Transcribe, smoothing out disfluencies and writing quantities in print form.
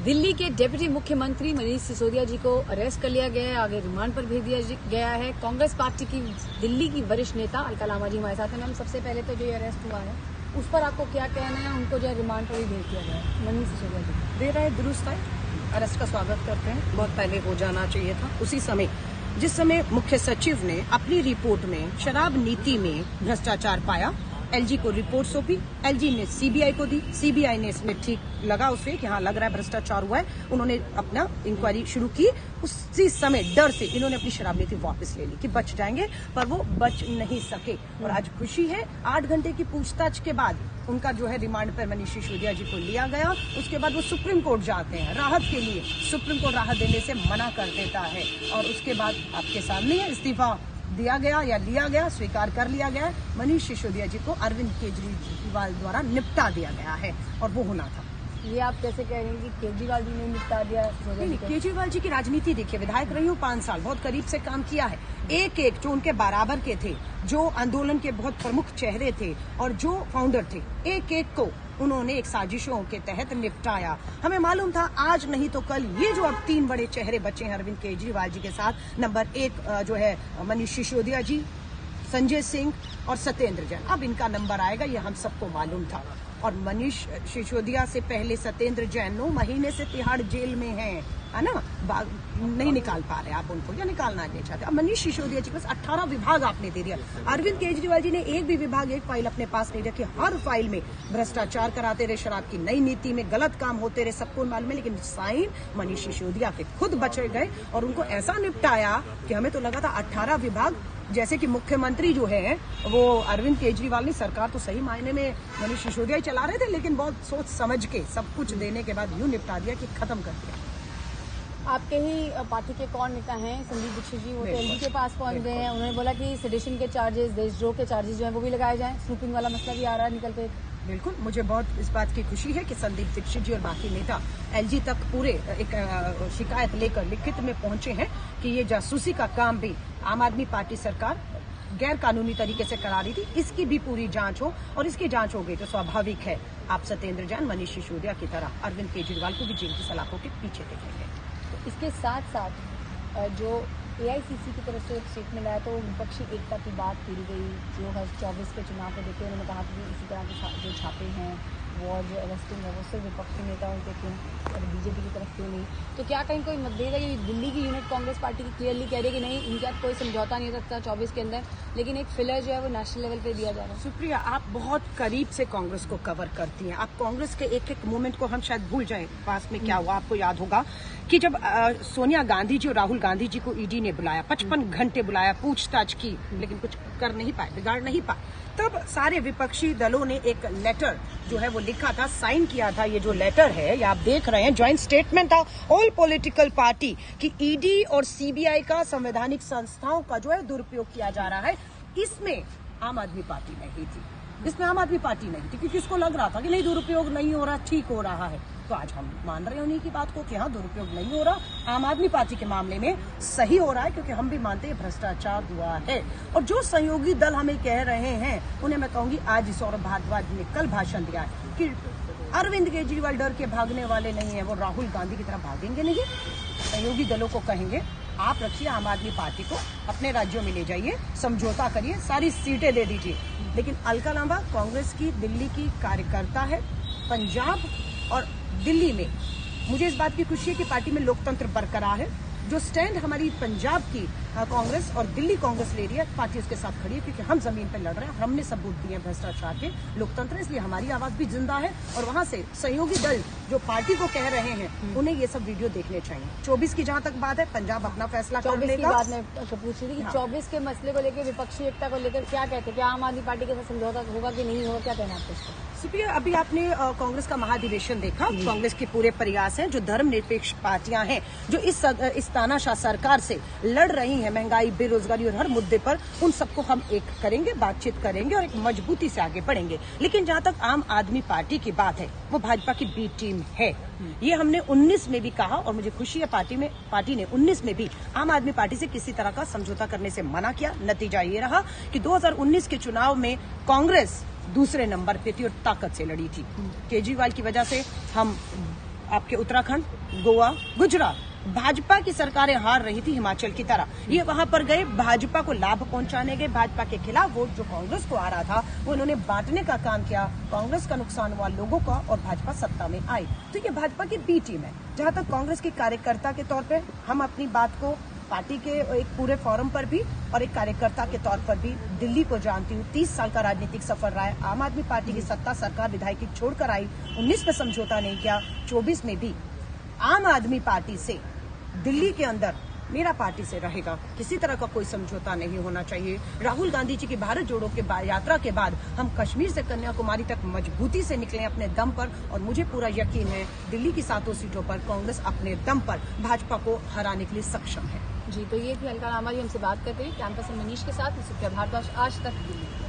दिल्ली के डिप्टी मुख्यमंत्री मनीष सिसोदिया जी को अरेस्ट कर लिया गया है, आगे रिमांड पर भेज दिया गया है। कांग्रेस पार्टी की दिल्ली की वरिष्ठ नेता अलका लांबा जी हमारे साथ हैं। मैम, सबसे पहले तो जो ये अरेस्ट हुआ है उस पर आपको क्या कहना है? उनको जो है रिमांड पर भी भेज दिया गया है मनीष सिसोदिया जी। दे रहा है, दुरुस्त है। अरेस्ट का स्वागत करते हैं। बहुत पहले हो जाना चाहिए था। उसी समय जिस समय मुख्य सचिव ने अपनी रिपोर्ट में शराब नीति में भ्रष्टाचार पाया, एलजी को रिपोर्ट सौंपी, एलजी ने सीबीआई को दी, सीबीआई ने इसमें ठीक लगा उसे कि हाँ लग रहा है भ्रष्टाचार हुआ है, उन्होंने अपना इंक्वायरी शुरू की। उसी समय डर से इन्होंने अपनी शराब नीति वापस ले ली कि बच जाएंगे, पर वो बच नहीं सके। और आज खुशी है, 8 घंटे की पूछताछ के बाद उनका जो है रिमांड पर मनीष सिसोदिया जी को लिया गया। उसके बाद वो सुप्रीम कोर्ट जाते हैं राहत के लिए। सुप्रीम कोर्ट राहत देने से मना कर देता है और उसके बाद आपके सामने है, इस्तीफा दिया गया या लिया गया, स्वीकार कर लिया गया। मनीष सिसोदिया जी को अरविंद केजरीवाल द्वारा निपटा दिया गया है और वो होना था। ये आप कैसे कह रहे हैं कि केजरीवाल जी ने निपटा दिया? केजरीवाल जी की राजनीति देखिए, विधायक रही हूँ 5 साल, बहुत करीब से काम किया है। एक जो उनके बराबर के थे, जो आंदोलन के बहुत प्रमुख चेहरे थे और जो फाउंडर थे, एक को उन्होंने एक साजिशों के तहत निपटाया। हमें मालूम था आज नहीं तो कल ये जो अब 3 बड़े चेहरे बचे हैं अरविंद केजरीवाल जी के साथ, नंबर 1 जो है मनीष सिसोदिया जी, संजय सिंह और सत्येंद्र जैन, अब इनका नंबर आएगा, ये हम सबको मालूम था। और मनीष सिसोदिया से पहले सत्येंद्र जैन 9 महीने से तिहाड़ जेल में है ना, नहीं निकाल पा रहे आप उनको या निकालना नहीं चाहते। अब मनीष सिसोदिया जी के पास 18 विभाग आपने दे दिया। अरविंद केजरीवाल जी ने एक भी विभाग, एक फाइल अपने पास नहीं रखी। हर फाइल में भ्रष्टाचार कराते रहे, शराब की नई नीति में गलत काम होते रहे, सबको मालूम है। लेकिन साइन मनीष सिसोदिया के खुद बचे गए और उनको ऐसा निपटाया कि हमें तो लगा था 18 विभाग, जैसे कि मुख्यमंत्री जो है वो अरविंद केजरीवाल ने सरकार तो सही मायने में मनीष सिसोदिया ही चला रहे थे, लेकिन बहुत सोच समझ के सब कुछ देने के बाद यूं निपटा दिया कि खत्म कर दिया। आपके ही पार्टी के कौन नेता हैं संदीप दीक्षित जी, वो तो एलजी के पास पहुंच गए हैं। उन्होंने बोला कि सेडिशन के चार्जेस, देशद्रोह के चार्जेस जो है वो भी लगाए जाएं। स्नूपिंग वाला मसला भी आ रहा है निकल के। बिल्कुल, मुझे बहुत इस बात की खुशी है कि संदीप दीक्षित जी और बाकी नेता एलजी तक पूरे एक शिकायत लेकर लिखित में पहुंचे हैं कि ये जासूसी का काम भी आम आदमी पार्टी सरकार गैर कानूनी तरीके से करा रही थी, इसकी भी पूरी जांच हो। और इसकी जांच हो गई तो स्वाभाविक है आप सत्येंद्र जैन, मनीष सिसोदिया की तरह अरविंद केजरीवाल को भी जेल की सलाखों के पीछे देखेंगे। इसके साथ साथ जो एआईसीसी की तरफ से एक स्टेटमेंट आया तो विपक्षी एकता की बात की गई। 2024 के चुनाव को देखते उन्होंने कहा कि इसी तरह के जो छापे हैं वो जो अरेस्टिंग है वो सिर्फ विपक्षी नेताओं के क्यों और बीजेपी की तरफ क्यों नहीं? तो क्या कहीं कोई मतभेद है? दिल्ली की यूनिट कांग्रेस पार्टी की क्लियरली कह रही है कि नहीं, इनके साथ कोई समझौता नहीं हो सकता 24 के अंदर, लेकिन एक फिलर जो है वो नेशनल लेवल पे दिया जा रहा है। सुप्रिया, आप बहुत करीब से कांग्रेस को कवर करती हैं। आप कांग्रेस के एक मूवमेंट को हम शायद भूल जाएं। पास में क्या हुआ आपको याद होगा कि जब सोनिया गांधी जी और राहुल गांधी जी को ईडी ने बुलाया, 55 घंटे बुलाया, पूछताछ की, लेकिन कुछ कर नहीं पाए, बिगाड़ नहीं पाए। तब सारे विपक्षी दलों ने एक लेटर जो है वो लिखा था, साइन किया था। ये जो लेटर है ये आप देख रहे हैं, ज्वाइंट स्टेटमेंट था ऑल पॉलिटिकल पार्टी कि ईडी और सीबीआई का संवैधानिक संस्थाओं का जो है दुरुपयोग किया जा रहा है। इसमें आम आदमी पार्टी नहीं थी, इसमें आम आदमी पार्टी नहीं थी, क्योंकि इसको लग रहा था कि नहीं दुरुपयोग नहीं हो रहा, ठीक हो रहा है। तो आज हम मान रहे हैं उन्हीं की बात को कि हाँ दुरुपयोग नहीं हो रहा, आम आदमी पार्टी के मामले में सही हो रहा है, क्योंकि हम भी मानते हैं भ्रष्टाचार हुआ है। और जो सहयोगी दल हमें कह रहे हैं उन्हें मैं कहूंगी, आज सौरभ भारद्वाज ने कल भाषण दिया है कि अरविंद केजरीवाल डर के भागने वाले नहीं है, वो राहुल गांधी की तरह भागेंगे नहीं। सहयोगी दलों को कहेंगे आप रखिए आम आदमी पार्टी को, अपने राज्यों में ले जाइए, समझौता करिए, सारी सीटें दे दीजिए। लेकिन अलका लांबा कांग्रेस की दिल्ली की कार्यकर्ता है। पंजाब और दिल्ली में मुझे इस बात की खुशी है कि पार्टी में लोकतंत्र बरकरार है। जो स्टैंड हमारी पंजाब की कांग्रेस और दिल्ली कांग्रेस ले रही है, पार्टी उसके साथ खड़ी है, क्योंकि हम जमीन पर लड़ रहे हैं, हमने सबूत दिए हैं भ्रष्टाचार के, लोकतंत्र, इसलिए हमारी आवाज भी जिंदा है। और वहां से सहयोगी दल जो पार्टी को कह रहे हैं उन्हें ये सब वीडियो देखने चाहिए। 24 की जहां तक बात है, पंजाब अपना फैसला कर लेगा। 24 की बात मैं पूछ रही थी कि 24 के मसले को लेकर, विपक्षी एकता को लेकर क्या कहते हैं? क्या आम आदमी पार्टी के साथ समझौता होगा कि नहीं होगा? क्या कहना है आपको? सुप्रिया, अभी आपने कांग्रेस का महाधिवेशन देखा। कांग्रेस के पूरे प्रयास हैं, जो धर्मनिरपेक्ष पार्टियां हैं, जो इस तानाशाह सरकार से लड़ रही हैं, महंगाई, बेरोजगारी और हर मुद्दे पर, उन सबको हम एक करेंगे, बातचीत करेंगे और एक मजबूती से आगे बढ़ेंगे। लेकिन जहां तक आम आदमी पार्टी की बात है, वो भाजपा की बी टीम है। ये हमने 19 में भी कहा और मुझे खुशी है पार्टी ने 19 में भी आम आदमी पार्टी से किसी तरह का समझौता करने से मना किया। नतीजा ये रहा कि 2019 के चुनाव में कांग्रेस दूसरे नंबर पे थी और ताकत से लड़ी थी। केजरीवाल की वजह से हम आपके उत्तराखंड, गोवा, गुजरात भाजपा की सरकारें हार रही थी हिमाचल की तरह। ये वहां पर गए, भाजपा को लाभ पहुंचाने गए, भाजपा के खिलाफ वोट जो कांग्रेस को आ रहा था वो इन्होंने बांटने का काम किया। कांग्रेस का नुकसान हुआ लोगों का और भाजपा सत्ता में आई। तो ये भाजपा की बी टीम है। जहां तक कांग्रेस के कार्यकर्ता के तौर पर हम अपनी बात को पार्टी के एक पूरे फोरम पर भी और एक कार्यकर्ता के तौर पर भी दिल्ली को जानती हूँ। 30 साल का राजनीतिक सफर रहा है। आम आदमी पार्टी की सत्ता सरकार विधायकी छोड़कर आई, 19 में समझौता नहीं किया, 24 में भी आम आदमी पार्टी से दिल्ली के अंदर मेरा पार्टी से रहेगा। किसी तरह का कोई समझौता नहीं होना चाहिए। राहुल गांधी जी की भारत जोड़ो के यात्रा के बाद हम कश्मीर से कन्याकुमारी तक मजबूती से निकले अपने दम पर, और मुझे पूरा यकीन है दिल्ली की 7 सीटों पर कांग्रेस अपने दम पर भाजपा को हराने के लिए सक्षम है। जी, तो ये थी अलका लांबा जी हमसे बात करते हुए। कैंपस से मनीष के साथ सुप्रिया भारद्वाज, आज तक दिल्ली।